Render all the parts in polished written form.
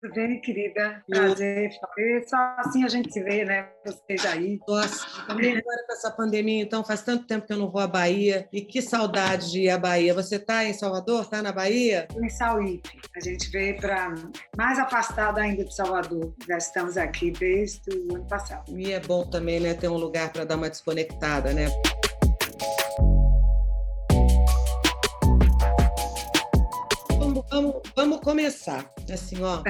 Tudo bem, querida? Eu Prazer fazer. Só assim a gente se vê, né? Vocês aí. tô assim, também agora com essa pandemia, então faz tanto tempo que eu não vou à Bahia, e que saudade de ir à Bahia. Você está em Salvador? Está na Bahia? Em Sauípe. A gente veio para mais afastado ainda de Salvador. Já estamos aqui desde o ano passado. E é bom também, né, ter um lugar para dar uma desconectada, né? Vamos começar. Assim, ó,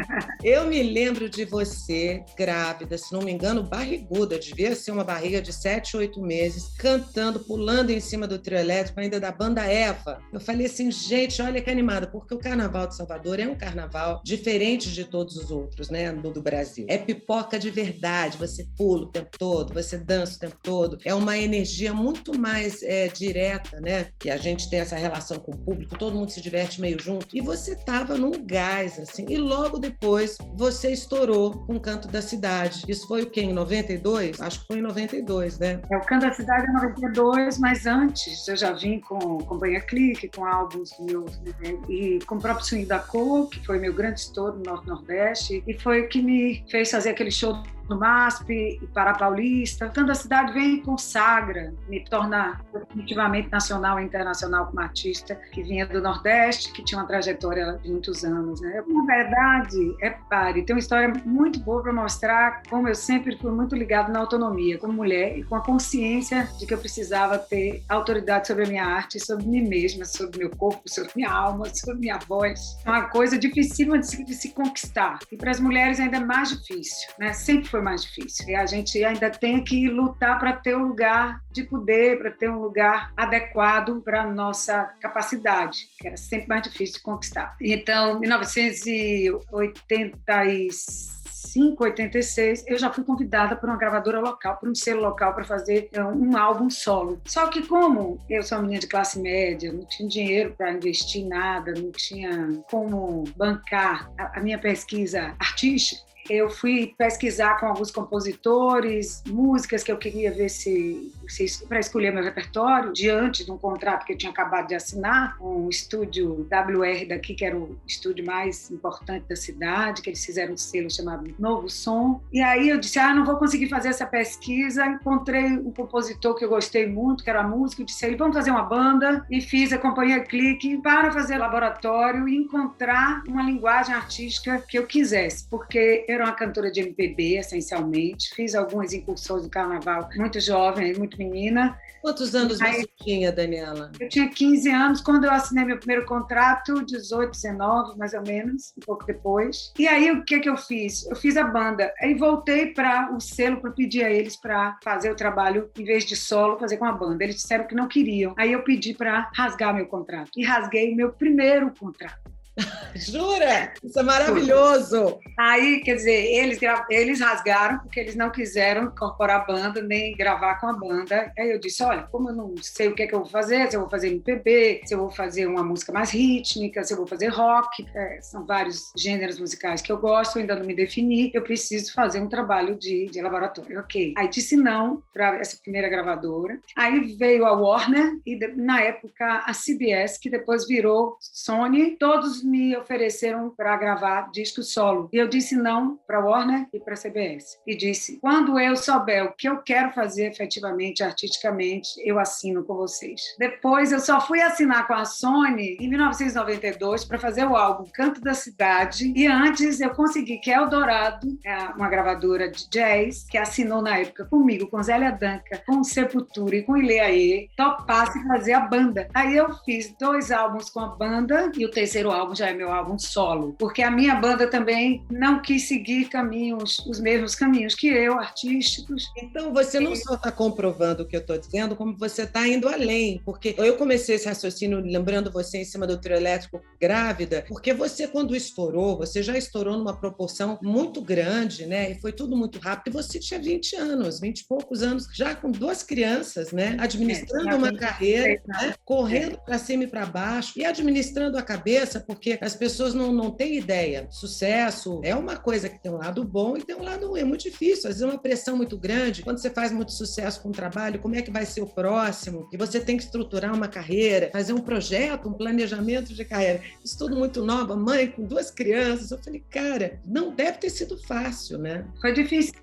eu me lembro de você grávida, se não me engano, barriguda, devia ser uma barriga de 7, 8 meses, cantando, pulando em cima do trio elétrico, ainda da banda Eva. Eu falei assim, gente, olha que animada, porque o Carnaval de Salvador é um carnaval diferente de todos os outros, né, do Brasil. É pipoca de verdade, você pula o tempo todo, você dança o tempo todo, é uma energia muito mais direta, né, que a gente tem essa relação com o público, todo mundo se diverte meio junto, e você estava num gás, assim, e logo depois você estourou com o Canto da Cidade. Isso foi o quê? Em 92? Acho que foi em 92, né? O Canto da Cidade é 92, mas antes eu já vim com Companhia Clique, com álbuns meus, né? E com o próprio Swing da Cor, que foi meu grande estouro no Norte-Nordeste, e foi o que me fez fazer aquele show no MASP e para a Paulista. O Canto da Cidade vem e consagra, me torna definitivamente nacional e internacional como artista que vinha do Nordeste, que tinha uma trajetória de muitos anos, né? Na verdade, tem uma história muito boa para mostrar como eu sempre fui muito ligada na autonomia como mulher e com a consciência de que eu precisava ter autoridade sobre a minha arte, sobre mim mesma, sobre meu corpo, sobre minha alma, sobre minha voz. É uma coisa dificílima de se conquistar. E para as mulheres ainda é mais difícil, né? Sempre foi mais difícil. E a gente ainda tem que lutar para ter um lugar de poder, para ter um lugar adequado para a nossa capacidade, que era sempre mais difícil de conquistar. Então, em 1985, 86, eu já fui convidada por uma gravadora local, por um selo local, para fazer um álbum solo. Só que como eu sou uma menina de classe média, não tinha dinheiro para investir em nada, não tinha como bancar a minha pesquisa artística, eu fui pesquisar com alguns compositores, músicas que eu queria ver para escolher meu repertório, diante de um contrato que eu tinha acabado de assinar, com o estúdio WR daqui, que era o estúdio mais importante da cidade, que eles fizeram um selo chamado Novo Som. E aí eu disse, não vou conseguir fazer essa pesquisa. Encontrei um compositor que eu gostei muito, que era músico, eu disse, vamos fazer uma banda, e fiz a Companhia Clique para fazer laboratório e encontrar uma linguagem artística que eu quisesse, porque eu era uma cantora de MPB, essencialmente. Fiz algumas incursões do carnaval muito jovem, muito menina. Quantos anos você tinha, Daniela? Eu tinha 15 anos quando eu assinei meu primeiro contrato, 18, 19, mais ou menos, um pouco depois. E aí, o que eu fiz? Eu fiz a banda. Aí voltei para o selo para pedir a eles para fazer o trabalho, em vez de solo, fazer com a banda. Eles disseram que não queriam. Aí eu pedi para rasgar meu contrato. E rasguei meu primeiro contrato. Jura? Isso é maravilhoso! Aí, quer dizer, eles rasgaram porque eles não quiseram incorporar a banda, nem gravar com a banda. Aí eu disse, olha, como eu não sei o que é que eu vou fazer, se eu vou fazer MPB, se eu vou fazer uma música mais rítmica, se eu vou fazer rock, são vários gêneros musicais que eu gosto, ainda não me defini, eu preciso fazer um trabalho de laboratório. Ok. Aí disse não para essa primeira gravadora. Aí veio a Warner e, na época, a CBS, que depois virou Sony. Todos me ofereceram para gravar disco solo. E eu disse não para a Warner e para a CBS. E disse, quando eu souber o que eu quero fazer efetivamente, artisticamente, eu assino com vocês. Depois eu só fui assinar com a Sony em 1992 para fazer o álbum Canto da Cidade. E antes eu consegui que Eldorado, uma gravadora de jazz, que assinou na época comigo, com Zélia Danca, com Sepultura e com Ileaê, topasse fazer a banda. Aí eu fiz 2 álbuns com a banda e o terceiro álbum já é meu álbum solo, porque a minha banda também não quis seguir os mesmos caminhos que eu, artísticos. Então, você não só está comprovando o que eu estou dizendo, como você está indo além, porque eu comecei esse raciocínio lembrando você em cima do trio elétrico grávida, porque você, quando estourou, você já estourou numa proporção muito grande, né? E foi tudo muito rápido, e você tinha 20 anos, 20 e poucos anos, já com 2 crianças, né? Administrando uma carreira, né? Correndo para cima e para baixo, e administrando a cabeça, porque porque as pessoas não têm ideia. Sucesso é uma coisa que tem um lado bom e tem um lado ruim, é muito difícil, às vezes é uma pressão muito grande. Quando você faz muito sucesso com o trabalho, como é que vai ser o próximo? E você tem que estruturar uma carreira, fazer um projeto, um planejamento de carreira. Isso tudo muito nova, mãe com 2 crianças. Eu falei, cara, não deve ter sido fácil, né? Foi difícil.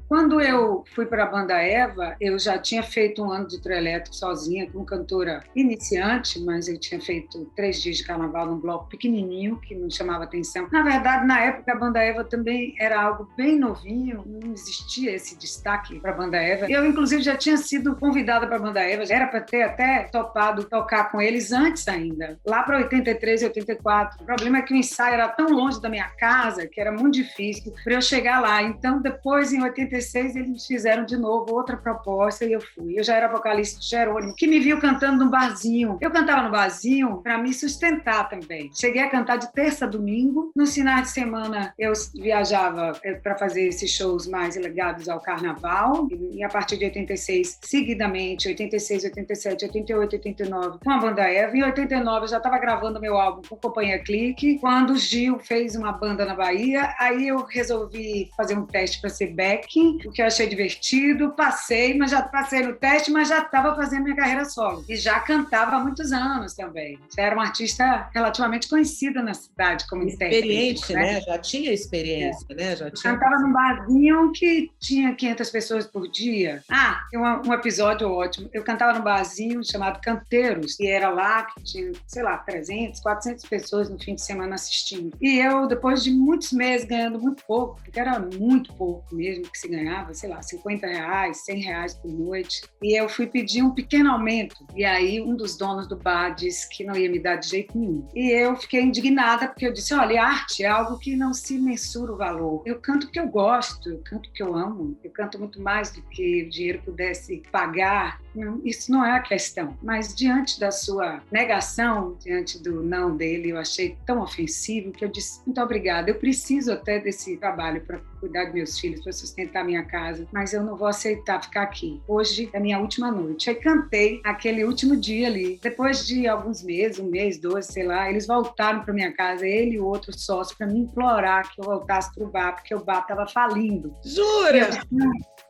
Quando eu fui para a banda Eva, eu já tinha feito um ano de trio elétrico sozinha, como cantora iniciante, mas eu tinha feito 3 dias de carnaval num bloco pequenininho, que não chamava atenção. Na verdade, na época, a banda Eva também era algo bem novinho, não existia esse destaque para a banda Eva. Eu, inclusive, já tinha sido convidada para a banda Eva, já era para ter até topado tocar com eles antes ainda, lá para 83 e 84. O problema é que o ensaio era tão longe da minha casa que era muito difícil para eu chegar lá. Então, depois, em 86, eles fizeram de novo outra proposta e eu fui. Eu já era vocalista de Jerônimo, que me viu cantando num barzinho. Eu cantava no barzinho para me sustentar também. Cheguei a cantar de terça a domingo. Nos finais de semana, eu viajava para fazer esses shows mais ligados ao carnaval. E a partir de 86, seguidamente, 86, 87, 88, 89, com a banda Eva. Em 89, eu já estava gravando meu álbum com a Companhia Clique. Quando o Gil fez uma banda na Bahia, aí eu resolvi fazer um teste para ser backing, o que eu achei divertido. Passei no teste, mas já estava fazendo minha carreira solo. E já cantava há muitos anos também. Já era uma artista relativamente conhecida na cidade como experiente, né? Já tinha experiência, né? Já tinha... Cantava num barzinho que tinha 500 pessoas por dia. Tem um episódio ótimo. Eu cantava num barzinho chamado Canteiros, e era lá que tinha, sei lá, 300, 400 pessoas no fim de semana assistindo. E eu, depois de muitos meses ganhando muito pouco, porque era muito pouco mesmo que se ganhava, sei lá, R$50, R$100 por noite, e eu fui pedir um pequeno aumento. E aí um dos donos do bar disse que não ia me dar de jeito nenhum. E eu fiquei indignada, porque eu disse, olha, arte é algo que não se mensura o valor. Eu canto porque eu gosto, eu canto porque eu amo, eu canto muito mais do que o dinheiro pudesse pagar. Não, isso não é a questão. Mas diante da sua negação, diante do não dele, eu achei tão ofensivo que eu disse, muito obrigada, eu preciso até desse trabalho para cuidar dos meus filhos, para sustentar minha casa, mas eu não vou aceitar ficar aqui. Hoje é minha última noite. Aí cantei aquele último dia ali. Depois de alguns meses, 1 mês, 2, sei lá, eles voltaram para minha casa, ele e o outro sócio, para me implorar que eu voltasse para o bar, porque o bar estava falindo. Jura?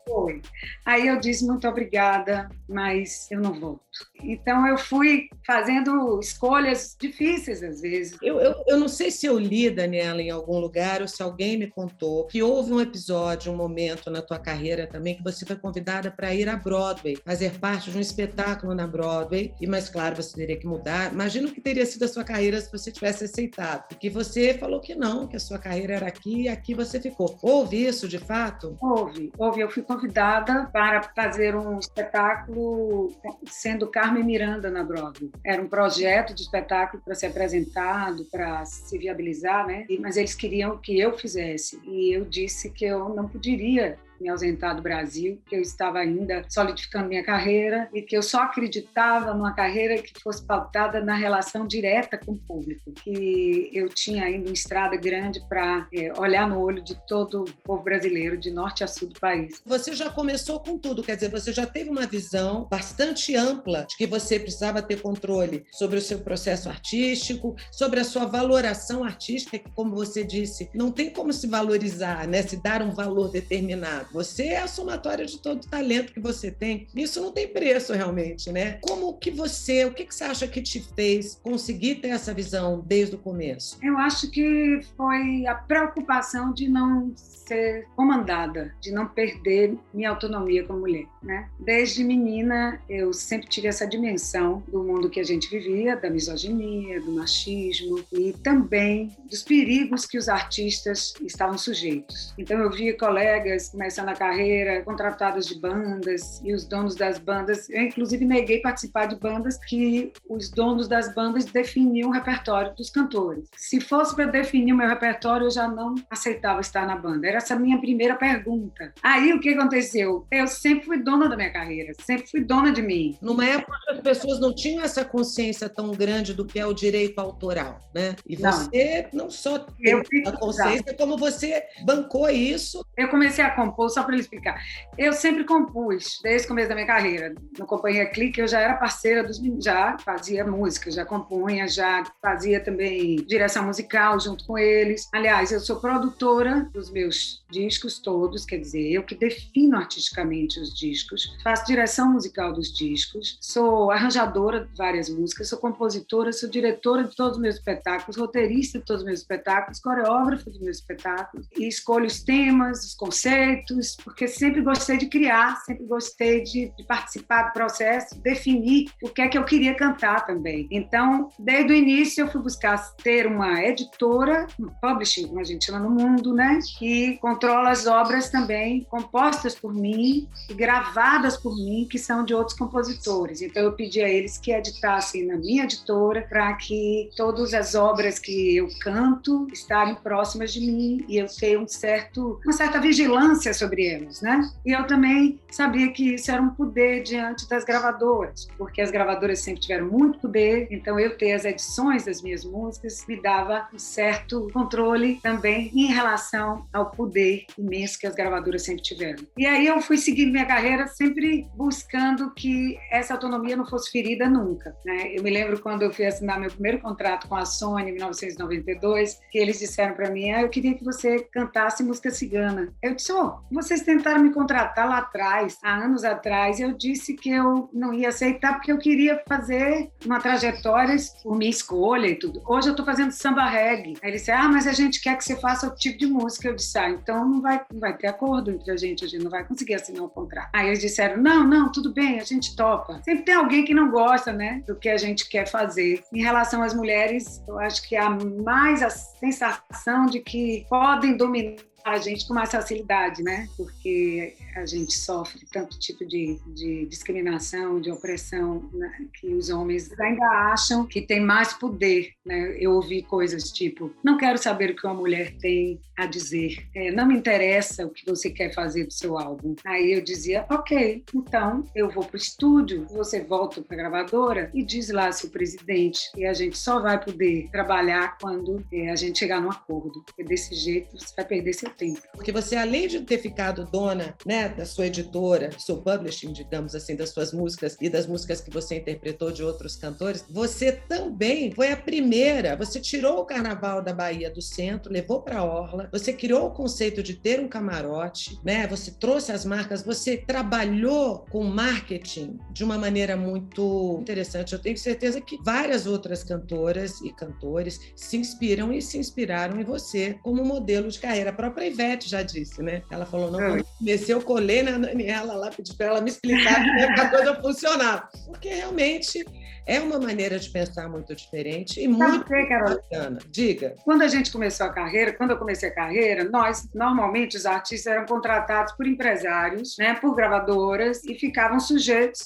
Foi. Aí eu disse, muito obrigada, mas eu não volto. Então eu fui fazendo escolhas difíceis às vezes. Eu não sei se eu li, Daniela, em algum lugar, ou se alguém me contou que houve um episódio, um momento na tua carreira também que você foi convidada para ir à Broadway, fazer parte de um espetáculo na Broadway, mas claro, você teria que mudar. Imagino que teria sido a sua carreira se você tivesse aceitado, porque você falou que não, que a sua carreira era aqui e aqui você ficou. Houve isso de fato? Houve. Eu fui convidada para fazer um espetáculo sendo Carmen Miranda na Broadway. Era um projeto de espetáculo para ser apresentado, para se viabilizar, né? Mas eles queriam que eu fizesse. E eu disse que eu não poderia me ausentar do Brasil, que eu estava ainda solidificando minha carreira e que eu só acreditava numa carreira que fosse pautada na relação direta com o público, que eu tinha ainda uma estrada grande para olhar no olho de todo o povo brasileiro, de norte a sul do país. Você já começou com tudo, quer dizer, você já teve uma visão bastante ampla de que você precisava ter controle sobre o seu processo artístico, sobre a sua valoração artística, que, como você disse, não tem como se valorizar, né? Se dar um valor determinado. Você é a somatória de todo o talento que você tem. Isso não tem preço, realmente, né? O que você acha que te fez conseguir ter essa visão desde o começo? Eu acho que foi a preocupação de não ser comandada, de não perder minha autonomia como mulher, né? Desde menina, eu sempre tive essa dimensão do mundo que a gente vivia, da misoginia, do machismo e também dos perigos que os artistas estavam sujeitos. Então, eu via colegas começando a carreira, contratadas de bandas, e os donos das bandas, eu inclusive neguei participar de bandas que os donos das bandas definiam o repertório dos cantores. Se fosse para definir o meu repertório, eu já não aceitava estar na banda. Era essa a minha primeira pergunta. Aí, o que aconteceu? Eu sempre fui dona da minha carreira, sempre fui dona de mim. Numa época, as pessoas não tinham essa consciência tão grande do que é o direito autoral, né? E você não só teve a consciência, como você bancou isso. Eu comecei a compor só para ele explicar. Eu sempre compus, desde o começo da minha carreira. Na Companhia Clique, eu já era parceira dos meninos, já fazia música, já compunha, já fazia também direção musical junto com eles. Aliás, eu sou produtora dos meus discos todos, quer dizer, eu que defino artisticamente os discos, faço direção musical dos discos, sou arranjadora de várias músicas, sou compositora, sou diretora de todos os meus espetáculos, roteirista de todos os meus espetáculos, coreógrafa dos meus espetáculos, e escolho os temas, os conceitos, porque sempre gostei de criar, sempre gostei de participar do processo, definir o que é que eu queria cantar também. Então, desde o início, eu fui buscar ter uma editora, um publishing, como a gente chama no mundo, né, que controla as obras também compostas por mim e gravadas por mim, que são de outros compositores. Então, eu pedi a eles que editassem na minha editora para que todas as obras que eu canto estarem próximas de mim e eu ter uma certa vigilância sobre elas, né? E eu também sabia que isso era um poder diante das gravadoras, porque as gravadoras sempre tiveram muito poder, então eu ter as edições das minhas músicas me dava um certo controle também em relação ao poder imenso que as gravadoras sempre tiveram. E aí eu fui seguindo minha carreira sempre buscando que essa autonomia não fosse ferida nunca, né? Eu me lembro quando eu fui assinar meu primeiro contrato com a Sony em 1992, que eles disseram para mim, eu queria que você cantasse música cigana. Eu disse, vocês tentaram me contratar lá atrás, há anos atrás, eu disse que eu não ia aceitar porque eu queria fazer uma trajetória por minha escolha e tudo. Hoje eu estou fazendo samba reggae. Aí ele disse, mas a gente quer que você faça outro tipo de música. Eu disse, então não vai ter acordo entre a gente não vai conseguir assinar um contrato. Aí eles disseram, não, tudo bem, a gente topa. Sempre tem alguém que não gosta, né, do que a gente quer fazer. Em relação às mulheres, eu acho que há mais a sensação de que podem dominar a gente com mais facilidade, né? Porque a gente sofre tanto tipo de discriminação, de opressão, né? Que os homens ainda acham que tem mais poder, né? Eu ouvi coisas tipo, não quero saber o que uma mulher tem a dizer, não me interessa o que você quer fazer do seu álbum. Aí eu dizia, ok, então eu vou para o estúdio, você volta para a gravadora e diz lá seu presidente, e a gente só vai poder trabalhar quando a gente chegar num acordo, porque desse jeito você vai perder seu tempo. Porque você, além de ter ficado dona, né, da sua editora, do seu publishing, digamos assim, das suas músicas e das músicas que você interpretou de outros cantores, você também foi a primeira, você tirou o Carnaval da Bahia do centro, levou para a Orla, você criou o conceito de ter um camarote, né, você trouxe as marcas, você trabalhou com marketing de uma maneira muito interessante. Eu tenho certeza que várias outras cantoras e cantores se inspiram e se inspiraram em você como modelo de carreira. A própria Ivete já disse, né? Ela falou, quando eu comecei, eu colei na Daniela lá, pedi para ela me explicar como é que a coisa funcionava. Porque realmente é uma maneira de pensar muito diferente e muito bacana. Diga. Quando eu comecei a carreira, nós, normalmente, os artistas eram contratados por empresários, né, por gravadoras, e ficavam sujeitos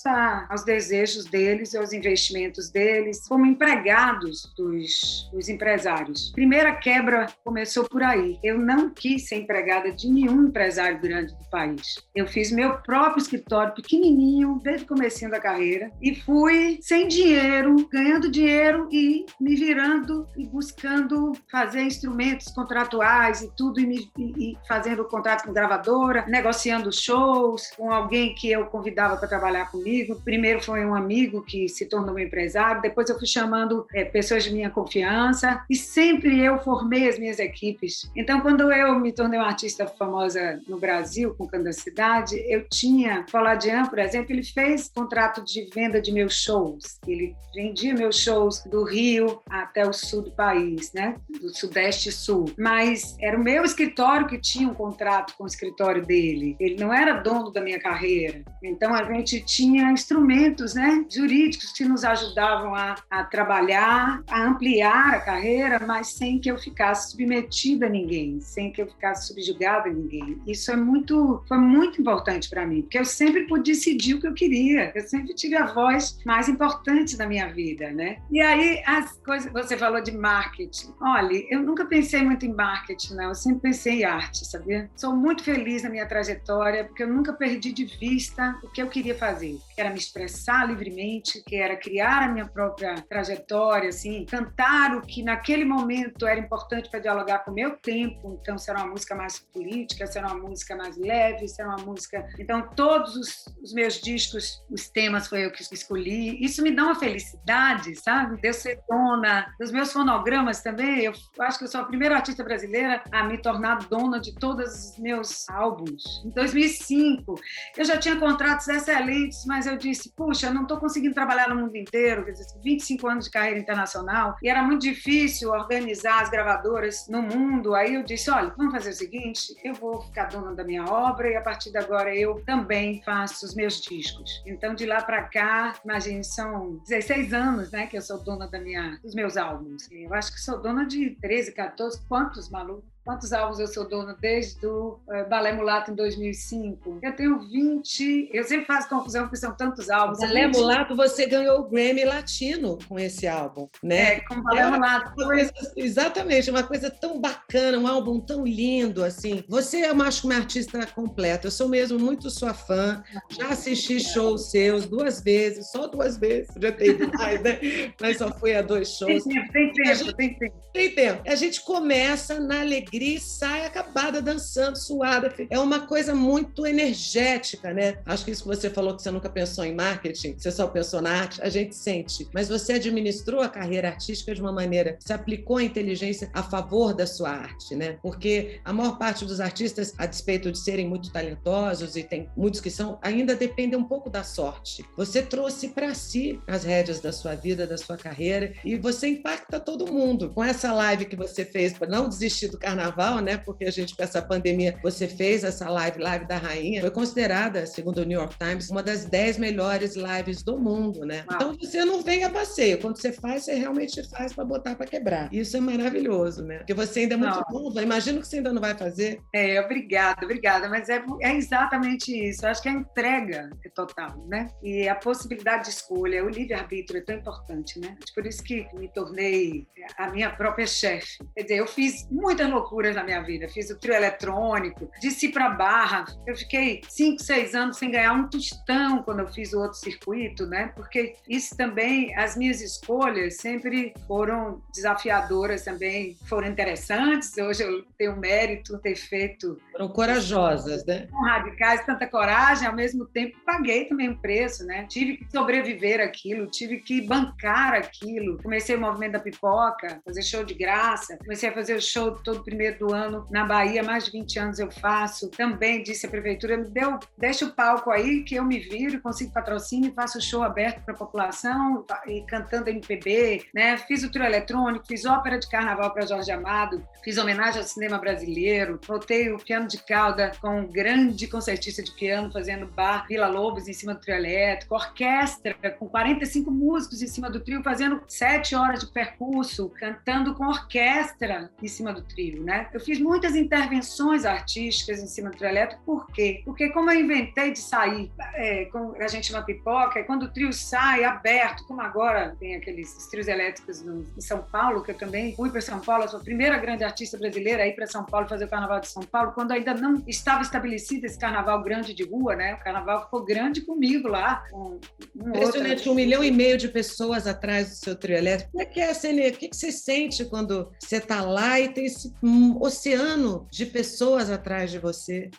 aos desejos deles e aos investimentos deles, como empregados dos empresários. Primeira quebra começou por aí. Eu não quis ser empregada de nenhum empresário grande do país. Eu fiz meu próprio escritório pequenininho, desde o comecinho da carreira, e fui sem dinheiro, ganhando dinheiro e me virando e buscando fazer instrumentos contratuais e tudo, e fazendo contrato com gravadora, negociando shows com alguém que eu convidava para trabalhar comigo. Primeiro foi um amigo que se tornou meu empresário, depois eu fui chamando pessoas de minha confiança e sempre eu formei as minhas equipes. Então, quando eu me tornei uma artista famosa no Brasil, com Canto da Cidade, eu tinha, Poladian, por exemplo, ele fez contrato de venda de meus shows. Ele vendia meus shows do Rio até o sul do país, né? Do Sudeste e Sul. Mas era o meu escritório que tinha um contrato com o escritório dele. Ele não era dono da minha carreira. Então, a gente tinha instrumentos, né, jurídicos que nos ajudavam a trabalhar, a ampliar a carreira, mas sem que eu ficasse submetida a ninguém, sem que eu ficasse subjugada a ninguém. Isso foi muito importante para mim, porque eu sempre pude decidir o que eu queria. Eu sempre tive a voz mais importante da minha vida, né? E aí, as coisas... Você falou de marketing. Olha, eu nunca pensei muito em marketing, não. Eu sempre pensei em arte, sabia? Sou muito feliz na minha trajetória, porque eu nunca perdi de vista o que eu queria fazer, que era me expressar livremente, que era criar a minha própria trajetória, assim, cantar o que naquele momento era importante para dialogar com o meu tempo. Então, se era uma música mais política, se era uma música mais leve, se era uma música... Então, todos os meus discos, os temas foi eu que escolhi. Isso me dá uma felicidade, sabe? De eu ser dona dos meus fonogramas também. Eu acho que eu sou a primeira artista brasileira a me tornar dona de todos os meus álbuns. Em 2005, eu já tinha contratos excelentes, mas eu disse, puxa, eu não estou conseguindo trabalhar no mundo inteiro, quer dizer, 25 anos de carreira internacional, e era muito difícil organizar as gravadoras no mundo. Aí eu disse, olha, vamos fazer o seguinte, eu vou ficar dona da minha obra e a partir de agora eu também faço os meus discos. Então, de lá para cá, imagine, são 16 anos, né, que eu sou dona dos meus álbuns. Eu acho que sou dona de 13, 14, quantos, Malu? Quantos álbuns eu sou dona desde o Balé Mulato em 2005? Eu tenho 20... Eu sempre faço confusão porque são tantos álbuns. Balé Mulato, você ganhou o Grammy Latino com esse álbum, né? Com o Balé Mulato. Exatamente, uma coisa tão bacana, um álbum tão lindo, assim. Você é, eu acho, uma artista completa. Eu sou mesmo muito sua fã. Já assisti shows seus 2 vezes, só 2 vezes. Já tem mais, né? Mas só fui a 2 shows. Tem tempo. Tem tempo. A gente começa na alegria e sai acabada, dançando, suada. É uma coisa muito energética, né? Acho que isso que você falou, que você nunca pensou em marketing, você só pensou na arte, a gente sente. Mas você administrou a carreira artística de uma maneira, se aplicou a inteligência a favor da sua arte, né? Porque a maior parte dos artistas, a despeito de serem muito talentosos, e tem muitos que são, ainda dependem um pouco da sorte. Você trouxe para si as rédeas da sua vida, da sua carreira, e você impacta todo mundo. Com essa live que você fez para não desistir do carnaval, né? Porque a gente, com essa pandemia, você fez essa live da Rainha, foi considerada, segundo o New York Times, uma das 10 melhores lives do mundo, né? Então você não vem a passeio. Quando você faz, você realmente faz para botar para quebrar. Isso é maravilhoso, né? Porque você ainda é muito nova. Imagino que você ainda não vai fazer. Obrigada. Mas é exatamente isso. Eu acho que a entrega é total, né? E a possibilidade de escolha, o livre-arbítrio é tão importante, né? Por isso que me tornei a minha própria chefe. Quer dizer, eu fiz muitas loucuras na minha vida. Fiz o trio eletrônico, desci para Barra. Eu fiquei 5, 6 anos sem ganhar um tostão quando eu fiz o outro circuito, né? Porque isso também, as minhas escolhas sempre foram desafiadoras também, foram interessantes. Hoje eu tenho mérito ter feito... Foram corajosas, né? Radicais, tanta coragem, ao mesmo tempo paguei também um preço, né? Tive que sobreviver aquilo, tive que bancar aquilo. Comecei o movimento da pipoca, fazer show de graça, comecei a fazer o show todo primeiro do ano na Bahia, mais de 20 anos eu faço. Também disse a prefeitura, me deu, deixa o palco aí que eu me viro, consigo patrocínio, faço o show aberto para a população e cantando MPB, né? Fiz o trio eletrônico, fiz ópera de carnaval para Jorge Amado, fiz homenagem ao cinema brasileiro, voltei o piano de cauda com um grande concertista de piano fazendo bar Vila Lobos em cima do trio elétrico, orquestra com 45 músicos em cima do trio fazendo 7 horas de percurso, cantando com orquestra em cima do trio, né? Eu fiz muitas intervenções artísticas em cima do trio elétrico. Por quê? Porque como eu inventei de sair, como a gente chama pipoca, quando o trio sai aberto, como agora tem aqueles trios elétricos em São Paulo, que eu também fui para São Paulo, eu sou a primeira grande artista brasileira a ir para São Paulo fazer o Carnaval de São Paulo, quando ainda não estava estabelecido esse carnaval grande de rua, né? O carnaval ficou grande comigo lá. Impressionante, 1,5 milhão de pessoas atrás do seu trio elétrico. Como é que é essa energia? O que você sente quando você está lá e tem esse oceano de pessoas atrás de você?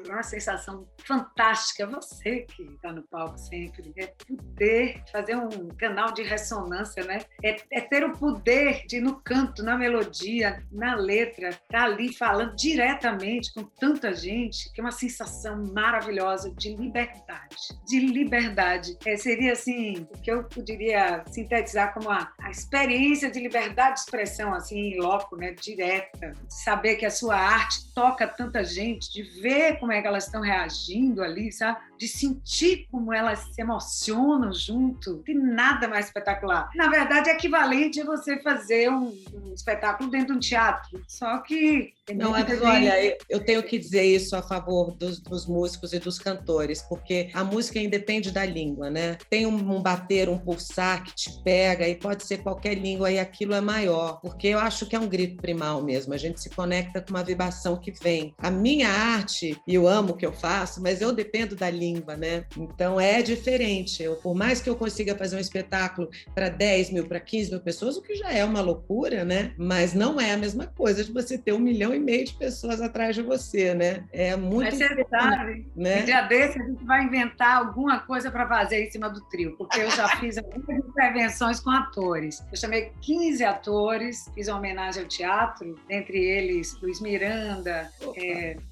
Uma sensação fantástica. Você que está no palco sempre. É poder fazer um canal de ressonância, né? É ter o poder de, no canto, na melodia, na letra, estar ali falando diretamente com tanta gente, que é uma sensação maravilhosa de liberdade. De liberdade. Seria, assim, o que eu poderia sintetizar como a experiência de liberdade de expressão, assim, em loco, né? Direta. De saber que a sua arte toca tanta gente, de ver como é que elas estão reagindo ali, sabe? De sentir como elas se emocionam junto. Tem nada mais espetacular. Na verdade, é equivalente a você fazer um espetáculo dentro de um teatro. Só que... Não, mas olha, eu tenho que dizer isso a favor dos músicos e dos cantores, porque a música independe da língua, né? Tem um bater, um pulsar que te pega, e pode ser qualquer língua, e aquilo é maior, porque eu acho que é um grito primal mesmo, a gente se conecta com uma vibração que vem. A minha arte, e eu amo o que eu faço, mas eu dependo da língua, né? Então é diferente. Por mais que eu consiga fazer um espetáculo para 10 mil, para 15 mil pessoas, o que já é uma loucura, né? Mas não é a mesma coisa de você ter 1,5 milhão 1,5 milhão de pessoas atrás de você, né? É muito Mas você sabe, né? Um dia desse a gente vai inventar alguma coisa para fazer em cima do trio, porque eu já fiz algumas intervenções com atores. Eu chamei 15 atores, fiz uma homenagem ao teatro, entre eles Luiz Miranda,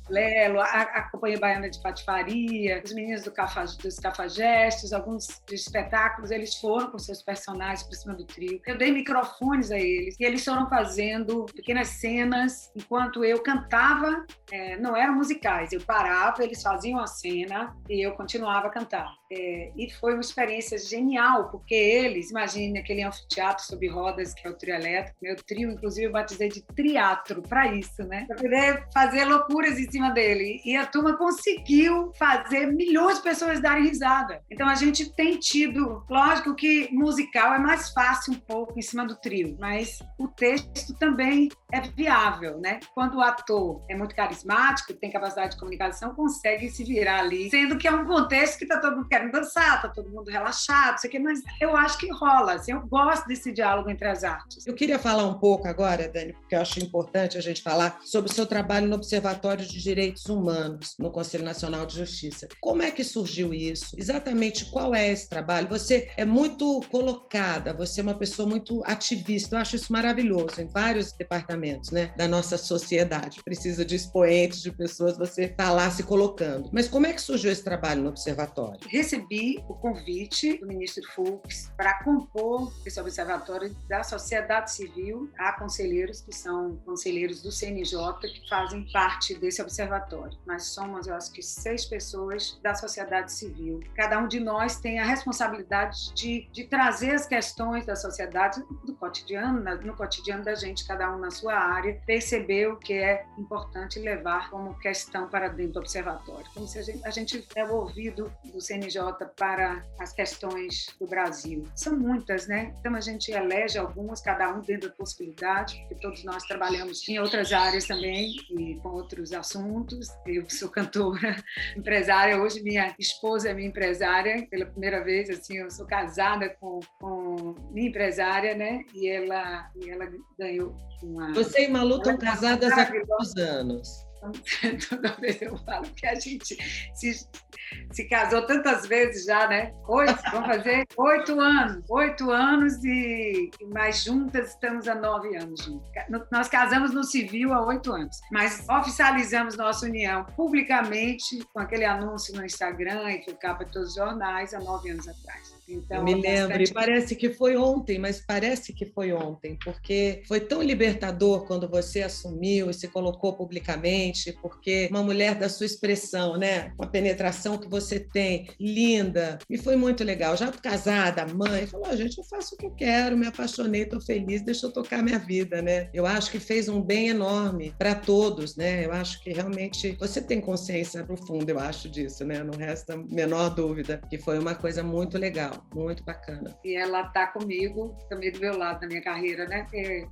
Lelo, a Companhia Baiana de Patifaria, os meninos dos Cafajestes, alguns espetáculos, eles foram com seus personagens por cima do trio. Eu dei microfones a eles e eles foram fazendo pequenas cenas enquanto eu cantava. Não eram musicais, eu parava, eles faziam a cena e eu continuava a cantar. E foi uma experiência genial, porque eles, imagine aquele anfiteatro sob rodas que é o trio elétrico, meu trio, inclusive eu batizei de triatro para isso, né? Para poder fazer loucuras em cima dele. E a turma conseguiu fazer milhões de pessoas darem risada. Então a gente tem tido, lógico que musical é mais fácil um pouco em cima do trio, mas o texto também é viável, né? Quando o ator é muito carismático, tem capacidade de comunicação, consegue se virar ali, sendo que é um contexto que está todo mundo querendo dançar, está todo mundo relaxado, isso aqui, mas eu acho que rola, assim, eu gosto desse diálogo entre as artes. Eu queria falar um pouco agora, Dani, porque eu acho importante a gente falar sobre o seu trabalho no Observatório de Direitos Humanos, no Conselho Nacional de Justiça. Como é que surgiu isso? Exatamente qual é esse trabalho? Você é muito colocada, você é uma pessoa muito ativista, eu acho isso maravilhoso, em vários departamentos, né, da nossa sociedade. Precisa de expoentes, de pessoas, você está lá se colocando. Mas como é que surgiu esse trabalho no Observatório? Recebi o convite do ministro Fux para compor esse observatório da sociedade civil. Há conselheiros que são conselheiros do CNJ que fazem parte desse observatório. Nós somos, eu acho que 6 pessoas da sociedade civil. Cada um de nós tem a responsabilidade de trazer as questões da sociedade do cotidiano, no cotidiano da gente, cada um na sua área, perceber o que é importante levar como questão para dentro do observatório. Como se a gente é o ouvido do CNJ para as questões do Brasil. São muitas, né? Então a gente elege algumas, cada um dentro da possibilidade, porque todos nós trabalhamos em outras áreas também e com outros assuntos. Eu sou cantora, empresária, hoje minha esposa é minha empresária, pela primeira vez, assim, eu sou casada com minha empresária, né? E ela ganhou uma... Você e Malu estão casadas há quantos anos? Toda vez eu falo que a gente se casou tantas vezes já, né? Vamos fazer 8 anos. 8 anos e mais juntas estamos há 9 anos juntas. Nós casamos no civil há 8 anos, mas oficializamos nossa união publicamente com aquele anúncio no Instagram e foi capa de todos os jornais há 9 anos atrás. Então, eu me lembro, e parece que foi ontem, porque foi tão libertador quando você assumiu e se colocou publicamente, porque uma mulher da sua expressão, né? Uma penetração que você tem, linda, e foi muito legal. Já casada, mãe, falou, gente, eu faço o que eu quero, me apaixonei, estou feliz, deixa eu tocar minha vida, né? Eu acho que fez um bem enorme para todos, né? Eu acho que realmente você tem consciência profunda, eu acho disso, né? Não resta a menor dúvida que foi uma coisa muito legal. Muito bacana. E ela está comigo, também do meu lado na minha carreira, né?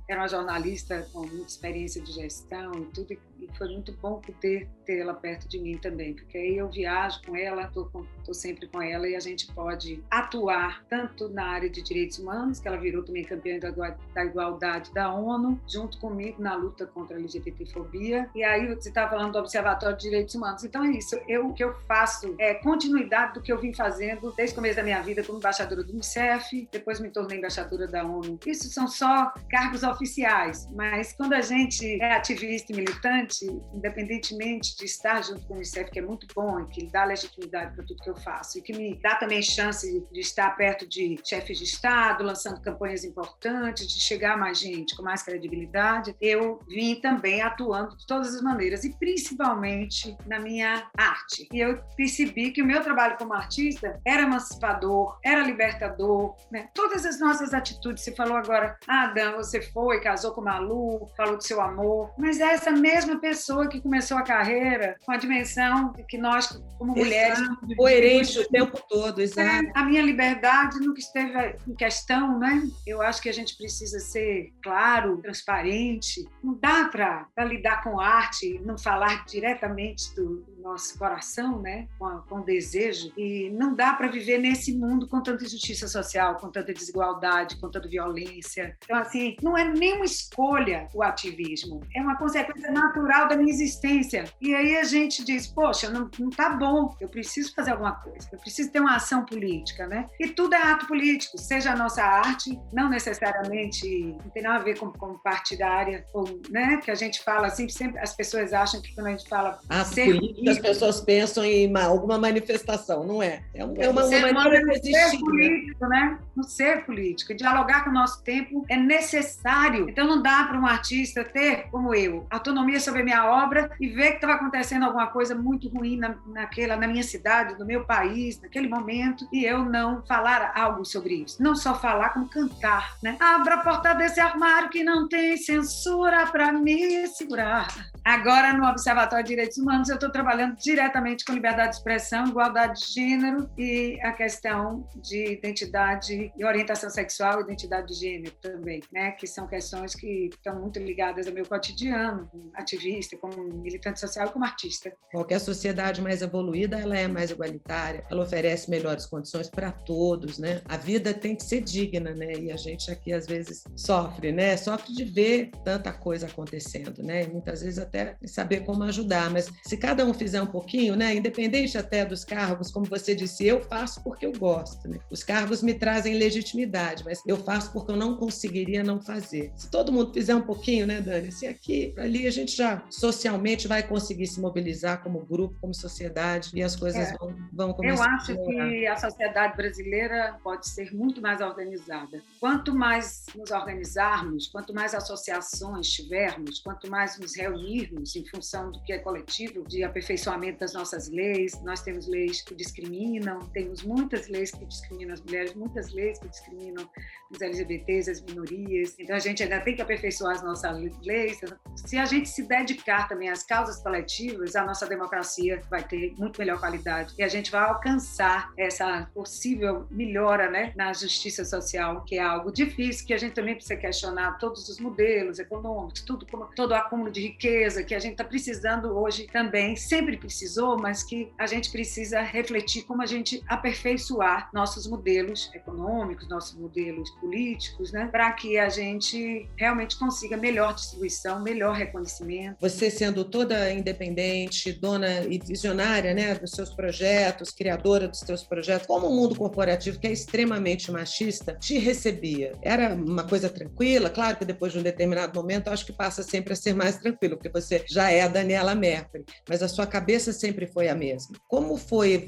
Era uma jornalista com muita experiência de gestão e tudo, e foi muito bom poder ter ela perto de mim também, porque aí eu viajo com ela, estou sempre com ela e a gente pode atuar tanto na área de direitos humanos, que ela virou também campeã da igualdade da ONU, junto comigo na luta contra a LGBTfobia. E aí você está falando do Observatório de Direitos Humanos. Então é isso, o que eu faço é continuidade do que eu vim fazendo desde o começo da minha vida como embaixadora do Unicef, depois me tornei embaixadora da ONU. Isso são só cargos oficiais, mas quando a gente é ativista e militante, independentemente de estar junto com o Unicef, que é muito bom e que dá legitimidade para tudo que eu faço e que me dá também chance de estar perto de chefes de Estado, lançando campanhas importantes, de chegar a mais gente com mais credibilidade, eu vim também atuando de todas as maneiras e principalmente na minha arte. E eu percebi que o meu trabalho como artista era emancipador, era libertador, né? Todas as nossas atitudes, você falou agora, Dan, você foi, casou com Malu, falou do seu amor, mas é essa mesma pessoa que começou a carreira com a dimensão de que nós, como mulheres... Coerente o tempo todo, exato. A minha liberdade nunca esteve em questão, né? Eu acho que a gente precisa ser claro, transparente. Não dá para lidar com arte, não falar diretamente do nosso coração, né? Com desejo. E não dá para viver nesse mundo com tanta injustiça social, com tanta desigualdade, com tanta violência. Então, assim, não é nenhuma escolha o ativismo. É uma consequência natural natural da minha existência. E aí a gente diz, poxa, não tá bom, eu preciso fazer alguma coisa, eu preciso ter uma ação política, né? E tudo é ato político, seja a nossa arte, não necessariamente, não tem nada a ver com partidária, ou, né? Que a gente fala assim, sempre as pessoas acham que quando a gente fala ser político, as pessoas pensam em alguma manifestação, não é? É uma maneira de existir. Ser político, né? No ser político. Dialogar com o nosso tempo é necessário. Então não dá para um artista ter, como eu, autonomia sobre a minha obra e ver que estava acontecendo alguma coisa muito ruim na minha cidade, no meu país, naquele momento, e eu não falar algo sobre isso. Não só falar, como cantar, né? Abra a porta desse armário que não tem censura para me segurar. Agora, no Observatório de Direitos Humanos, eu estou trabalhando diretamente com liberdade de expressão, igualdade de gênero e a questão de identidade e orientação sexual e identidade de gênero também, né? Que são questões que estão muito ligadas ao meu cotidiano, como ativista, como militante social e como artista. Qualquer sociedade mais evoluída, ela é mais igualitária, ela oferece melhores condições para todos, né? A vida tem que ser digna, né? E a gente aqui, às vezes, sofre, né? Sofre de ver tanta coisa acontecendo, né? E muitas vezes até saber como ajudar, mas se cada um fizer um pouquinho, né, independente até dos cargos, como você disse, eu faço porque eu gosto, né? Os cargos me trazem legitimidade, mas eu faço porque eu não conseguiria não fazer. Se todo mundo fizer um pouquinho, né, Dani, assim, aqui, ali, a gente já socialmente vai conseguir se mobilizar como grupo, como sociedade, e as coisas vão começar a melhorar. Eu acho que a sociedade brasileira pode ser muito mais organizada. Quanto mais nos organizarmos, quanto mais associações tivermos, quanto mais nos reunirmos em função do que é coletivo, de aperfeiçoamento das nossas leis. Nós temos leis que discriminam, temos muitas leis que discriminam as mulheres, muitas leis que discriminam os LGBTs, as minorias. Então, a gente ainda tem que aperfeiçoar as nossas leis. Se a gente se dedicar também às causas coletivas, a nossa democracia vai ter muito melhor qualidade e a gente vai alcançar essa possível melhora, né, na justiça social, que é algo difícil, que a gente também precisa questionar todos os modelos econômicos, tudo, como todo o acúmulo de riqueza que a gente está precisando hoje também, sempre precisou, mas que a gente precisa refletir como a gente aperfeiçoar nossos modelos econômicos, nossos modelos políticos, né, para que a gente realmente consiga melhor distribuição, melhor reconhecimento. Você sendo toda independente, dona e visionária, né, dos seus projetos, criadora dos seus projetos, como o mundo corporativo, que é extremamente machista, te recebia? Era uma coisa tranquila? Claro que depois de um determinado momento, acho que passa sempre a ser mais tranquilo, porque você já é a Daniela Mercury, mas a sua cabeça sempre foi a mesma. Como foi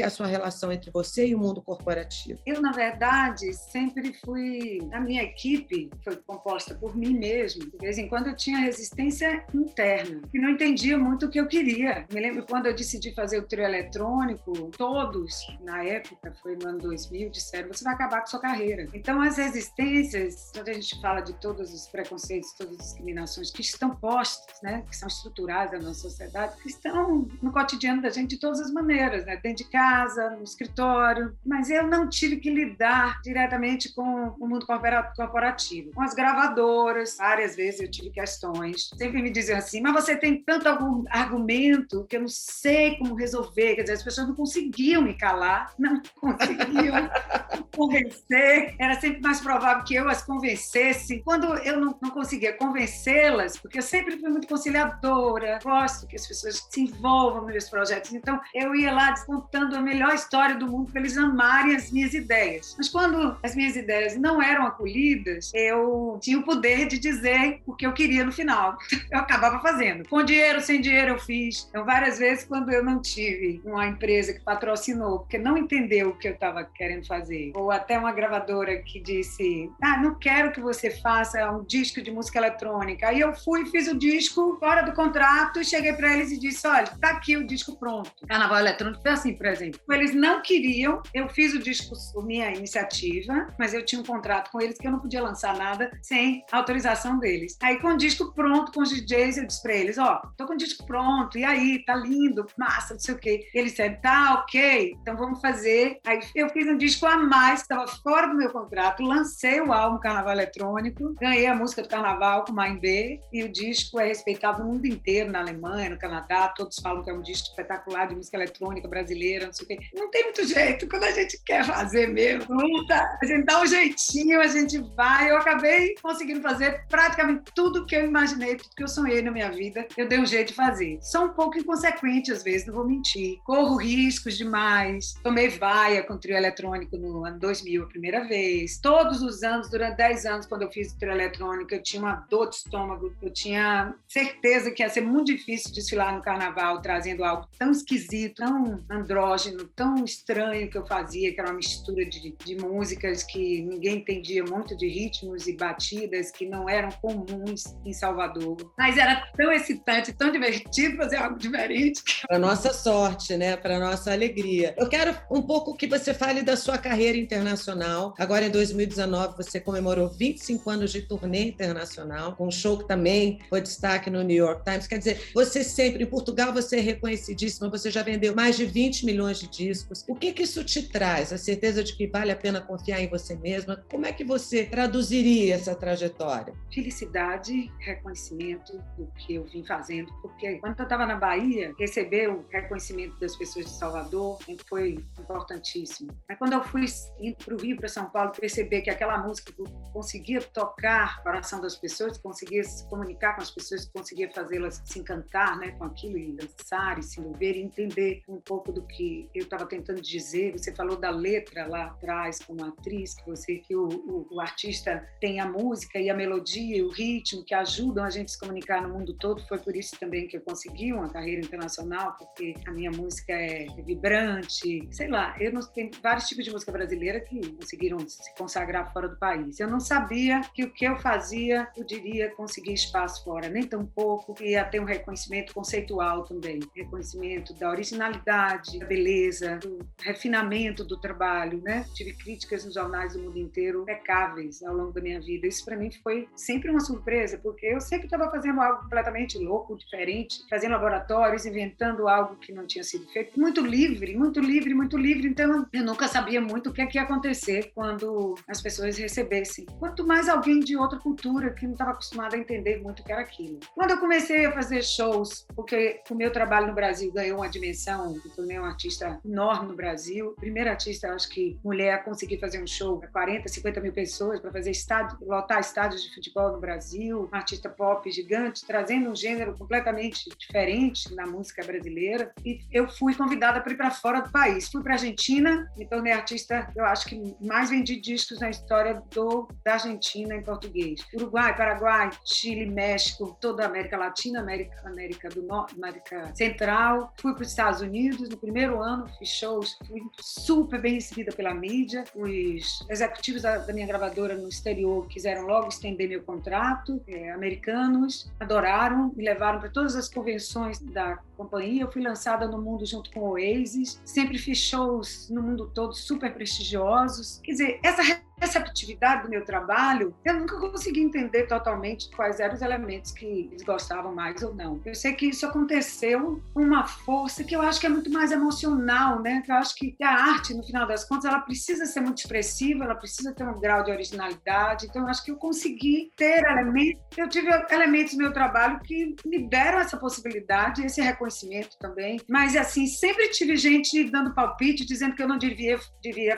a sua relação entre você e o mundo corporativo? Eu, na verdade, sempre fui... A minha equipe foi composta por mim mesma. De vez em quando eu tinha resistência interna, e não entendia muito o que eu queria. Me lembro quando eu decidi fazer o trio eletrônico, todos, na época, foi no ano 2000, disseram, você vai acabar com sua carreira. Então, as resistências, quando a gente fala de todos os preconceitos, todas as discriminações que estão postas, né, que são estruturais da nossa sociedade, que estão no cotidiano da gente de todas as maneiras, né, dentro de casa, no escritório, mas eu não tive que lidar diretamente com o mundo corporativo, com as gravadoras. Várias vezes eu tive questões, sempre me diziam assim, mas você tem tanto argumento que eu não sei como resolver, quer dizer, as pessoas não conseguiam me calar, não conseguiam convencer, era sempre mais provável que eu as convencesse. Quando eu não conseguia convencê-las, porque eu sempre fui muito conciliadora, gosto que as pessoas se envolvam nos meus projetos, então eu ia lá contando a melhor história do mundo para eles amarem as minhas ideias. Mas quando as minhas ideias não eram acolhidas, eu tinha o poder de dizer o que eu queria no final. Eu acabava fazendo. Com dinheiro, sem dinheiro eu fiz. Então, várias vezes, quando eu não tive uma empresa que patrocinou, porque não entendeu o que eu estava querendo fazer, ou até uma gravadora que disse, não quero que você faça um disco de música eletrônica. Aí eu fui, fiz o disco fora do contrato, cheguei para eles e disse, olha, tá aqui o disco pronto. Carnaval eletrônico foi assim, por exemplo. Eles não queriam, eu fiz o disco por minha iniciativa, mas eu tinha um contrato com eles que eu não podia lançar nada sem autorização deles. Aí com o disco pronto, com os DJs, eu disse para eles, tô com o disco pronto, e aí, tá lindo, massa, não sei o quê. E eles disseram, tá, ok, então vamos fazer. Aí eu fiz um disco a mais, que estava fora do meu contrato, lancei o álbum Carnaval Eletrônico, ganhei a música do Carnaval com Mãe B, e o disco é respeitado no mundo inteiro, na Alemanha, no Canadá, todos falam que é um disco espetacular de música eletrônica brasileira, não sei o quê. Não tem muito jeito, quando a gente quer fazer mesmo, a gente dá um jeitinho, a gente vai. Eu acabei conseguindo fazer praticamente tudo que eu imaginei, tudo que eu sonhei veio na minha vida, eu dei um jeito de fazer. Sou um pouco inconsequente às vezes, não vou mentir. Corro riscos demais. Tomei vaia com trio eletrônico no ano 2000 a primeira vez. Todos os anos, durante 10 anos, quando eu fiz o trio eletrônico, eu tinha uma dor de estômago. Eu tinha certeza que ia ser muito difícil desfilar no carnaval trazendo algo tão esquisito, tão andrógeno, tão estranho que eu fazia, que era uma mistura de músicas que ninguém entendia muito, de ritmos e batidas que não eram comuns em Salvador. Mas era tão excitante, tão divertido fazer algo diferente. Para nossa sorte, né? Para nossa alegria. Eu quero um pouco que você fale da sua carreira internacional. Agora, em 2019, você comemorou 25 anos de turnê internacional, com um show que também foi destaque no New York Times. Quer dizer, você sempre, em Portugal, você é reconhecidíssima, você já vendeu mais de 20 milhões de discos. O que isso te traz? A certeza de que vale a pena confiar em você mesma? Como é que você traduziria essa trajetória? Felicidade, reconhecimento do que eu vim fazendo, porque quando eu estava na Bahia, receber o reconhecimento das pessoas de Salvador foi importantíssimo. Mas quando eu fui indo para o Rio, para São Paulo, perceber que aquela música conseguia tocar o coração das pessoas, conseguia se comunicar com as pessoas, conseguia fazê-las se encantar, né, com aquilo e dançar e se envolver e entender um pouco do que eu estava tentando dizer. Você falou da letra lá atrás, como atriz, que o artista tem a música e a melodia e o ritmo que ajudam a gente a se comunicar no mundo todo. Foi por isso também que eu consegui uma carreira internacional, porque a minha música é vibrante, sei lá, tem vários tipos de música brasileira que conseguiram se consagrar fora do país. Eu não sabia que o que eu fazia poderia conseguir espaço fora, nem tão pouco, ia ter um reconhecimento conceitual também, reconhecimento da originalidade, da beleza, do refinamento do trabalho, né? Tive críticas nos jornais do mundo inteiro impecáveis ao longo da minha vida. Isso para mim foi sempre uma surpresa, porque eu sempre estava fazendo algo completamente louco, diferente, fazendo laboratórios, inventando algo que não tinha sido feito. Muito livre, muito livre, muito livre. Então, eu nunca sabia muito o que ia acontecer quando as pessoas recebessem. Quanto mais alguém de outra cultura que não estava acostumada a entender muito o que era aquilo. Quando eu comecei a fazer shows, porque o meu trabalho no Brasil ganhou uma dimensão, eu tornei uma artista enorme no Brasil. Primeira artista, acho que mulher, a conseguir fazer um show para 40, 50 mil pessoas, para fazer lotar estádios de futebol no Brasil, uma artista pop gigante, trazendo um gênero completamente diferente na música brasileira. E eu fui convidada para ir para fora do país. Fui para a Argentina, me tornei artista, eu acho que mais vendi discos na história da Argentina em português. Uruguai, Paraguai, Chile, México, toda a América Latina, América do Norte, América Central. Fui para os Estados Unidos no primeiro ano, fiz shows, fui super bem recebida pela mídia. Os executivos da minha gravadora no exterior quiseram logo estender meu contrato, americanos, adoraram, me levaram para todas as convenções da companhia. Eu fui lançada no mundo junto com o Oasis, sempre fiz shows no mundo todo super prestigiosos. Quer dizer, essa receptividade do meu trabalho, eu nunca consegui entender totalmente quais eram os elementos que eles gostavam mais ou não. Eu sei que isso aconteceu com uma força que eu acho que é muito mais emocional, né? Eu acho que a arte, no final das contas, ela precisa ser muito expressiva, ela precisa ter um grau de originalidade. Então, eu acho que eu consegui ter elementos, eu tive elementos no meu trabalho que me deram essa possibilidade, esse reconhecimento também. Mas, assim, sempre tive gente dando palpite, dizendo que eu não devia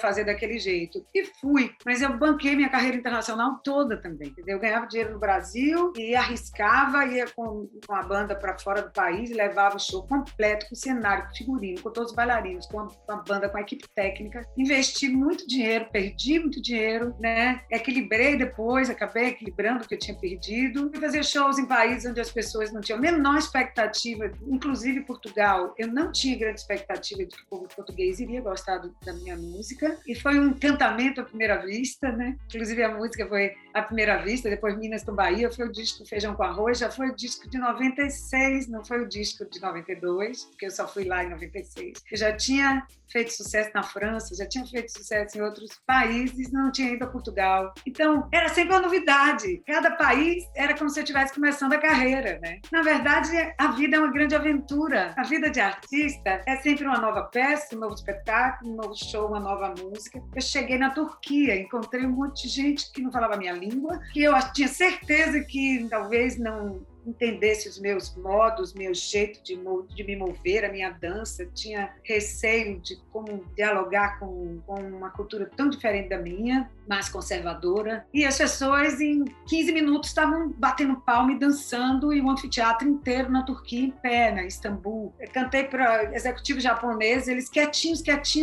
fazer daquele jeito. E fui. Mas eu banquei minha carreira internacional toda também. Entendeu? Eu ganhava dinheiro no Brasil e arriscava, ia com a banda para fora do país e levava o show completo, com cenário, com figurino, com todos os bailarinos, com a banda, com a equipe técnica. Investi muito dinheiro, perdi muito dinheiro, né? Equilibrei depois, acabei equilibrando o que eu tinha perdido. Fui fazer shows em países onde as pessoas não tinham a menor expectativa, inclusive Portugal. Eu não tinha grande expectativa de que o povo português iria gostar da minha música. E foi um encantamento à primeira vista. Né? Inclusive a música foi à primeira vista, depois Minas com Bahia, foi o disco Feijão com Arroz, já foi o disco de 96, não foi o disco de 92, porque eu só fui lá em 96. Eu já tinha feito sucesso na França, já tinha feito sucesso em outros países, não tinha ido a Portugal. Então, era sempre uma novidade. Cada país era como se eu estivesse começando a carreira, né? Na verdade, a vida é uma grande aventura. A vida de artista é sempre uma nova peça, um novo espetáculo, um novo show, uma nova música. Eu cheguei na Turquia, encontrei um monte de gente que não falava a minha língua, que eu tinha certeza que talvez não entendesse os meus modos, meu jeito de me mover, a minha dança. Tinha receio de como dialogar com uma cultura tão diferente da minha, mais conservadora. E as pessoas, em 15 minutos, estavam batendo palma e dançando, e o anfiteatro inteiro na Turquia, em pé, na Istambul. Eu cantei para executivos japoneses, eles quietinhos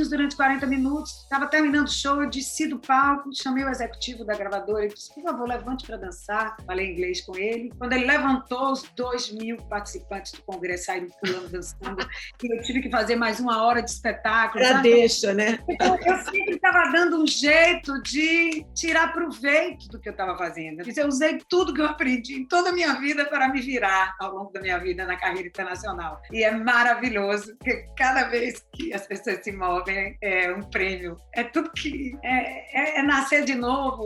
durante 40 minutos. Estava terminando o show, eu desci do palco, chamei o executivo da gravadora e disse: por favor, levante para dançar. Falei inglês com ele. Quando ele levantou, os 2.000 participantes do congresso saíram pulando, dançando. E eu tive que fazer mais 1 hora de espetáculo. Já deixa, né? Eu sempre estava dando um jeito de tirar proveito do que eu estava fazendo. Eu usei tudo que eu aprendi em toda a minha vida para me virar ao longo da minha vida na carreira internacional. E é maravilhoso, porque cada vez que as pessoas se movem é um prêmio. É tudo que... É nascer de novo,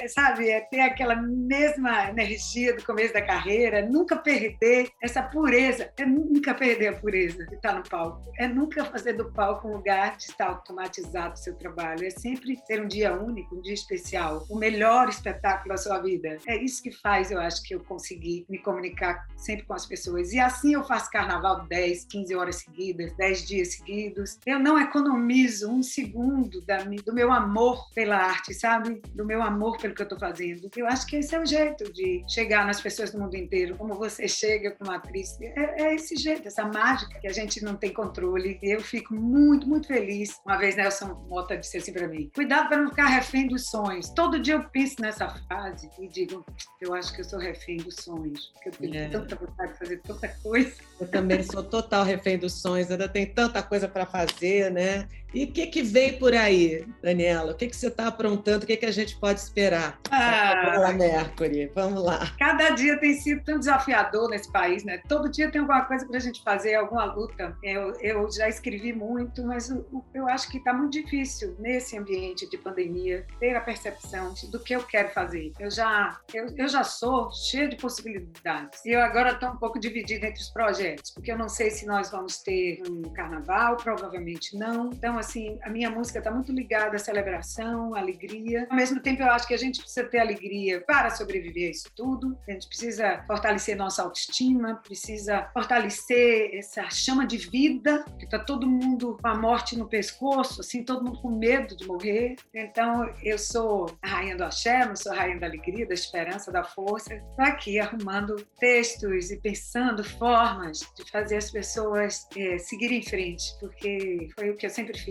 sabe? É ter aquela mesma energia do começo da carreira, nunca perder essa pureza. É nunca perder a pureza de estar no palco. É nunca fazer do palco um lugar de estar automatizado o seu trabalho. É sempre ter um dia único, um dia especial, o melhor espetáculo da sua vida. É isso que faz, eu acho, que eu consegui me comunicar sempre com as pessoas. E assim eu faço carnaval 10, 15 horas seguidas, 10 dias seguidos. Eu não economizo um segundo do meu amor pela arte, sabe? Do meu amor pelo que eu estou fazendo. Eu acho que esse é o jeito de chegar nas pessoas do mundo inteiro, como você chega como atriz. É esse jeito, essa mágica que a gente não tem controle. E eu fico muito, muito feliz. Uma vez Nelson Motta disse assim para mim: cuidado para não ficar refém dos sonhos. Todo dia eu penso nessa frase e digo: eu acho que eu sou refém dos sonhos, porque eu tenho tanta vontade de fazer tanta coisa. Eu também sou total refém dos sonhos, ainda tem tanta coisa para fazer, né? E o que vem por aí, Daniela? O que você está aprontando? O que a gente pode esperar? Daniela Mercury, vamos lá. Cada dia tem sido tão desafiador nesse país, né? Todo dia tem alguma coisa para a gente fazer, alguma luta. Eu já escrevi muito, mas eu acho que está muito difícil, nesse ambiente de pandemia, ter a percepção do que eu quero fazer. Eu já sou cheia de possibilidades. E eu agora estou um pouco dividida entre os projetos, porque eu não sei se nós vamos ter um carnaval, provavelmente não. Então, assim, a minha música está muito ligada à celebração, à alegria. Ao mesmo tempo, eu acho que a gente precisa ter alegria para sobreviver a isso tudo. A gente precisa fortalecer nossa autoestima, precisa fortalecer essa chama de vida, que está todo mundo com a morte no pescoço, assim, todo mundo com medo de morrer. Então, eu sou a rainha do axé, não sou a rainha da alegria, da esperança, da força. Estou aqui arrumando textos e pensando formas de fazer as pessoas seguirem em frente, porque foi o que eu sempre fiz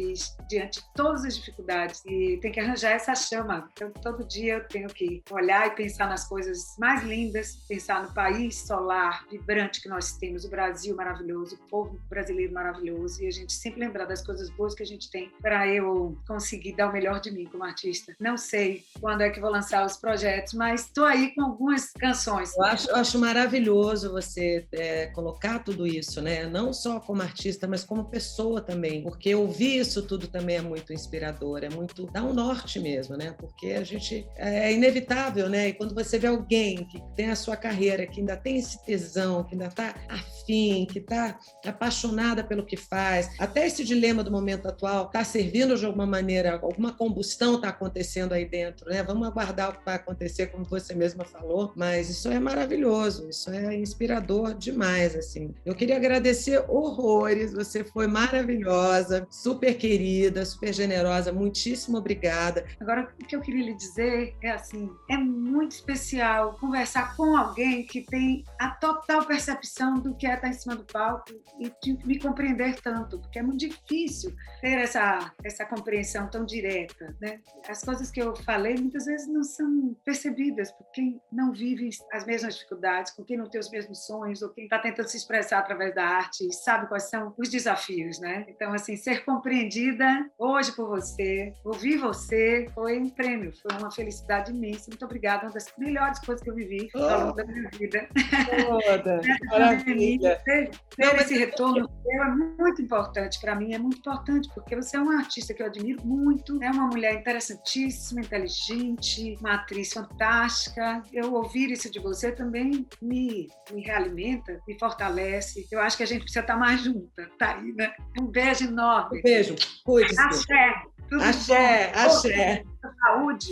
diante de todas as dificuldades, e tem que arranjar essa chama. Então, todo dia eu tenho que olhar e pensar nas coisas mais lindas, pensar no país solar, vibrante que nós temos, o Brasil maravilhoso, o povo brasileiro maravilhoso, e a gente sempre lembrar das coisas boas que a gente tem para eu conseguir dar o melhor de mim como artista. Não sei quando é que vou lançar os projetos, mas estou aí com algumas canções. Eu acho maravilhoso você colocar tudo isso, né? Não só como artista, mas como pessoa também, porque ouvir isso tudo também é muito inspirador, é muito dá um norte mesmo, né? Porque a gente é inevitável, né? E quando você vê alguém que tem a sua carreira, que ainda tem esse tesão, que ainda está afim, que está apaixonada pelo que faz, até esse dilema do momento atual está servindo de alguma maneira, alguma combustão está acontecendo aí dentro, né? Vamos aguardar o que vai acontecer, como você mesma falou, mas isso é maravilhoso, isso é inspirador demais, assim. Eu queria agradecer horrores, você foi maravilhosa, super querida, super generosa, muitíssimo obrigada. Agora, o que eu queria lhe dizer é assim, é muito especial conversar com alguém que tem a total percepção do que é estar em cima do palco e de me compreender tanto, porque é muito difícil ter essa compreensão tão direta, né? As coisas que eu falei muitas vezes não são percebidas por quem não vive as mesmas dificuldades, com quem não tem os mesmos sonhos, ou quem está tentando se expressar através da arte e sabe quais são os desafios, né? Então, assim, ser compreendida hoje por você, ouvir você, foi um prêmio, foi uma felicidade imensa. Muito obrigada, uma das melhores coisas que eu vivi ao longo da minha vida. Toda, maravilha. Ter esse retorno seu é muito importante para mim, é muito importante, porque você é uma artista que eu admiro muito, é uma mulher interessantíssima, inteligente, uma atriz fantástica. Eu ouvir isso de você também me realimenta, me fortalece. Eu acho que a gente precisa estar mais junta, tá aí, né? Um beijo enorme. Um beijo, cuide-se. Axé. Axé, axé. Saúde.